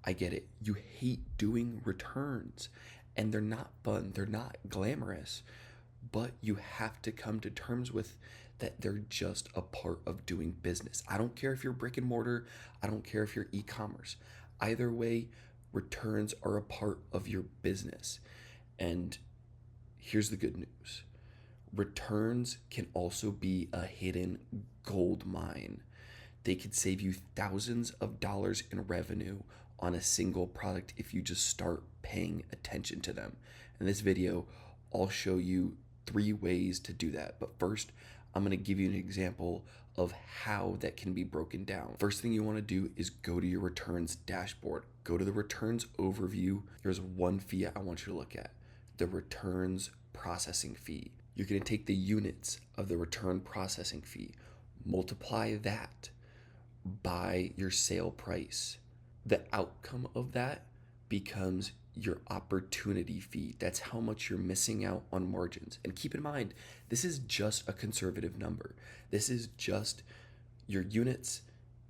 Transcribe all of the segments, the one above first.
I get it. You hate doing returns, and they're not fun, they're not glamorous, but you have to come to terms with that they're just a part of doing business. I don't care if you're brick and mortar, I don't care if you're e commerce. Either way, returns are a part of your business. And here's the good news: returns can also be a hidden gold mine. They could save you thousands of dollars in revenue on a single product if you just start paying attention to them. In this video, I'll show you 3 ways to do that. But first, I'm going to give you an example of how that can be broken down. First thing you want to do is go to your returns dashboard. Go to the returns overview. Here's one fee I want you to look at: the returns processing fee. You're going to take the units of the return processing fee, multiply that by your sale price. The outcome of that becomes your opportunity fee. That's how much you're missing out on margins. And keep in mind, this is just a conservative number. This is just your units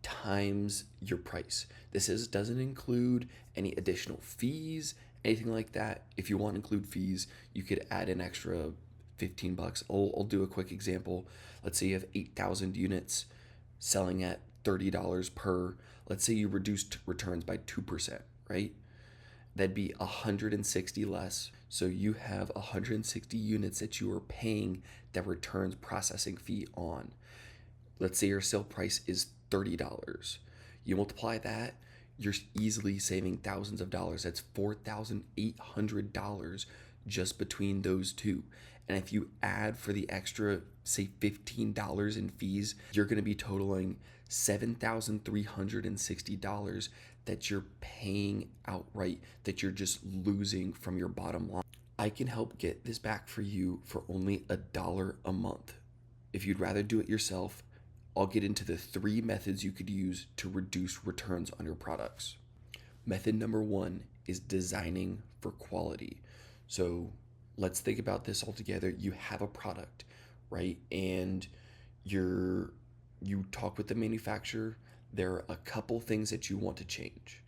times your price. Doesn't include any additional fees, anything like that. If you want to include fees, you could add an extra $15. I'll do a quick example. Let's say you have 8,000 units selling at $30 per. Let's say you reduced returns by 2%, right? That'd be 160 less. So you have 160 units that you are paying that returns processing fee on. Let's say your sale price is $30. You multiply that, you're easily saving thousands of dollars. That's $4,800 just between those two. And if you add for the extra, say $15 in fees, you're going to be totaling $7,360 that you're paying outright, that you're just losing from your bottom line. I can help get this back for you for only $1 a month. If you'd rather do it yourself, I'll get into the 3 methods you could use to reduce returns on your products. Method number 1 is designing for quality. So let's think about this all together. You have a product, right? And you talk with the manufacturer. There are a couple things that you want to change.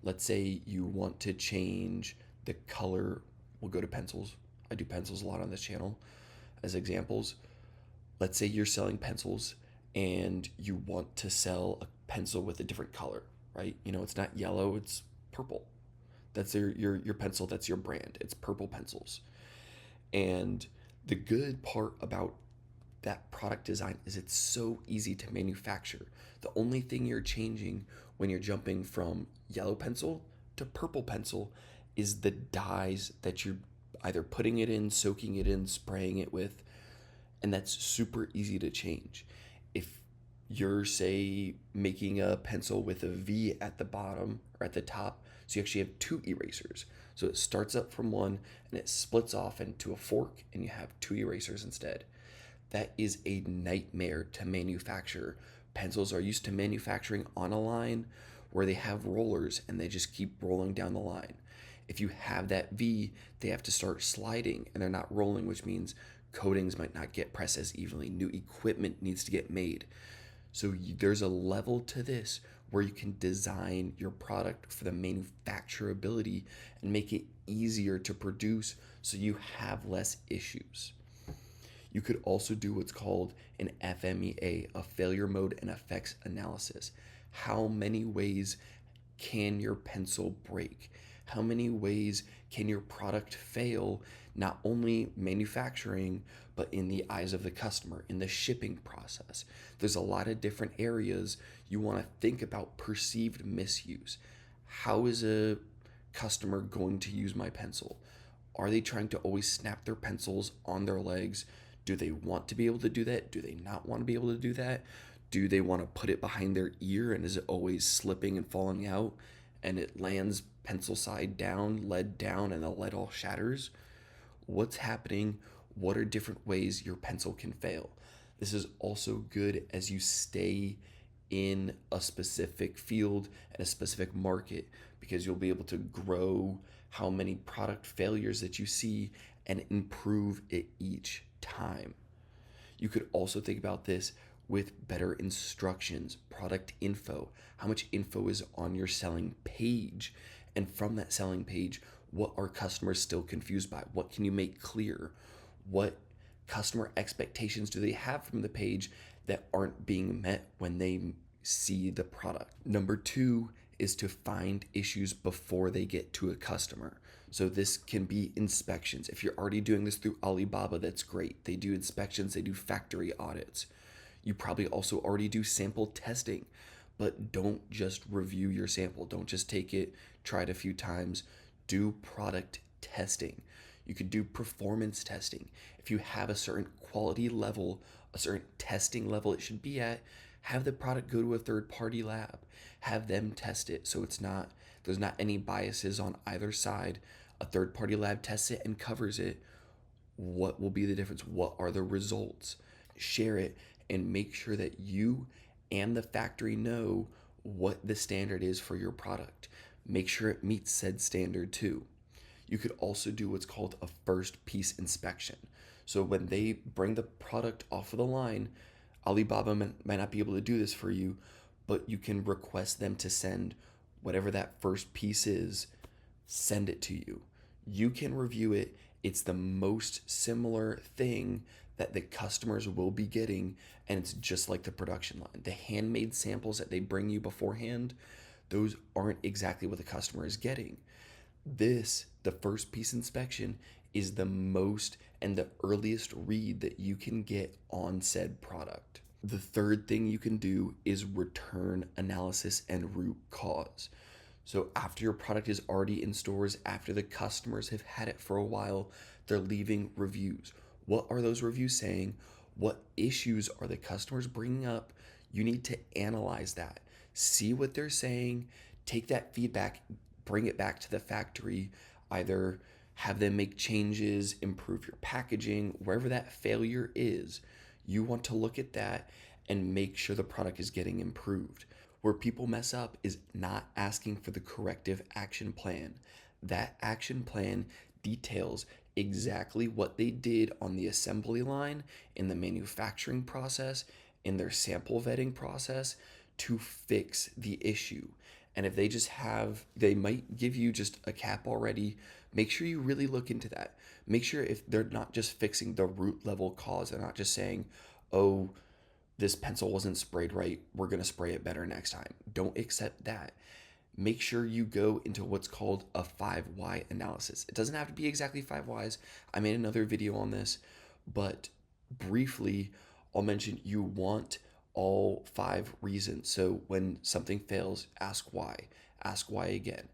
Let's say you want to change the color. We'll go to pencils. I do pencils a lot on this channel as examples. Let's say you're selling pencils and you want to sell a pencil with a different color, right? It's not yellow, it's purple. That's your pencil, that's your brand. It's purple pencils. And the good part about that product design is it's so easy to manufacture. The only thing you're changing when you're jumping from yellow pencil to purple pencil is the dyes that you're either putting it in, soaking it in, spraying it with, and that's super easy to change. If you're, say, making a pencil with a V at the bottom or at the top, so you actually have 2 erasers. So it starts up from one and it splits off into a fork and you have 2 erasers instead. That is a nightmare to manufacture. Pencils are used to manufacturing on a line where they have rollers and they just keep rolling down the line. If you have that V, they have to start sliding and they're not rolling, which means coatings might not get pressed as evenly. New equipment needs to get made. So there's a level to this where you can design your product for the manufacturability and make it easier to produce so you have less issues. You could also do what's called an FMEA, a failure mode and effects analysis. How many ways can your pencil break? How many ways can your product fail, not only manufacturing, but in the eyes of the customer, in the shipping process? There's a lot of different areas you want to think about perceived misuse. How is a customer going to use my pencil? Are they trying to always snap their pencils on their legs? Do they want to be able to do that? Do they not want to be able to do that? Do they want to put it behind their ear and is it always slipping and falling out and it lands pencil side down, lead down, and the lead all shatters? What's happening? What are different ways your pencil can fail? This is also good as you stay in a specific field and a specific market, because you'll be able to grow how many product failures that you see and improve it each time. You could also think about this with better instructions, product info, how much info is on your selling page. And from that selling page, what are customers still confused by? What can you make clear? What customer expectations do they have from the page that aren't being met when they see the product? Number two is to find issues before they get to a customer. So this can be inspections. If you're already doing this through Alibaba, that's great. They do inspections, they do factory audits. You probably also already do sample testing, but don't just review your sample. Don't just take it, try it a few times. Do product testing. You could do performance testing. If you have a certain quality level, a certain testing level it should be at, have the product go to a third party lab. Have them test it so there's not any biases on either side. A third party lab tests it and covers it. What will be the difference? What are the results? Share it and make sure that you and the factory know what the standard is for your product. Make sure it meets said standard too. You could also do what's called a first piece inspection. So when they bring the product off of the line, Alibaba might not be able to do this for you, but you can request them to send whatever that first piece is, send it to you. You can review it. It's the most similar thing that the customers will be getting, and it's just like the production line. The handmade samples that they bring you beforehand, those aren't exactly what the customer is getting. The first piece inspection, is the most and the earliest read that you can get on said product. The third thing you can do is return analysis and root cause. So after your product is already in stores, after the customers have had it for a while, they're leaving reviews. What are those reviews saying? What issues are the customers bringing up? You need to analyze that. See what they're saying, take that feedback, bring it back to the factory, either have them make changes, improve your packaging, wherever that failure is. You want to look at that and make sure the product is getting improved. Where people mess up is not asking for the corrective action plan. That action plan details exactly what they did on the assembly line, in the manufacturing process, in their sample vetting process to fix the issue. And if they might give you just a cap already. Make sure you really look into that. Make sure if they're not just fixing the root level cause, they're not just saying, oh, this pencil wasn't sprayed right, we're going to spray it better next time. Don't accept that. Make sure you go into what's called a 5 why analysis. It doesn't have to be exactly 5 whys. I made another video on this, but briefly, I'll mention you want all 5 reasons. So when something fails, ask why. Ask why again.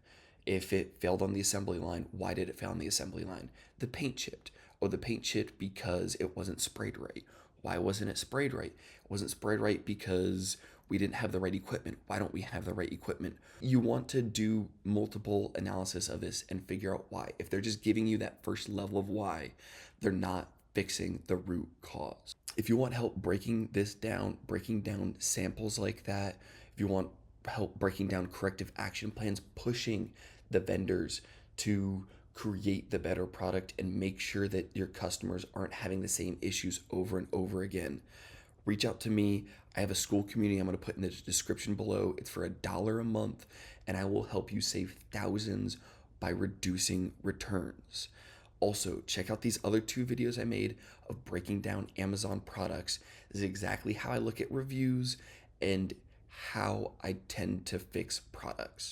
If it failed on the assembly line, why did it fail on the assembly line? The paint chipped. Oh, the paint chipped because it wasn't sprayed right. Why wasn't it sprayed right? It wasn't sprayed right because we didn't have the right equipment. Why don't we have the right equipment? You want to do multiple analysis of this and figure out why. If they're just giving you that first level of why, they're not fixing the root cause. If you want help breaking this down, breaking down samples like that, if you want help breaking down corrective action plans, pushing the vendors to create the better product and make sure that your customers aren't having the same issues over and over again, reach out to me. I have a school community I'm going to put in the description below. It's for $1 a month, and I will help you save thousands by reducing returns. Also, check out these other 2 videos I made of breaking down Amazon products. This is exactly how I look at reviews and how I tend to fix products.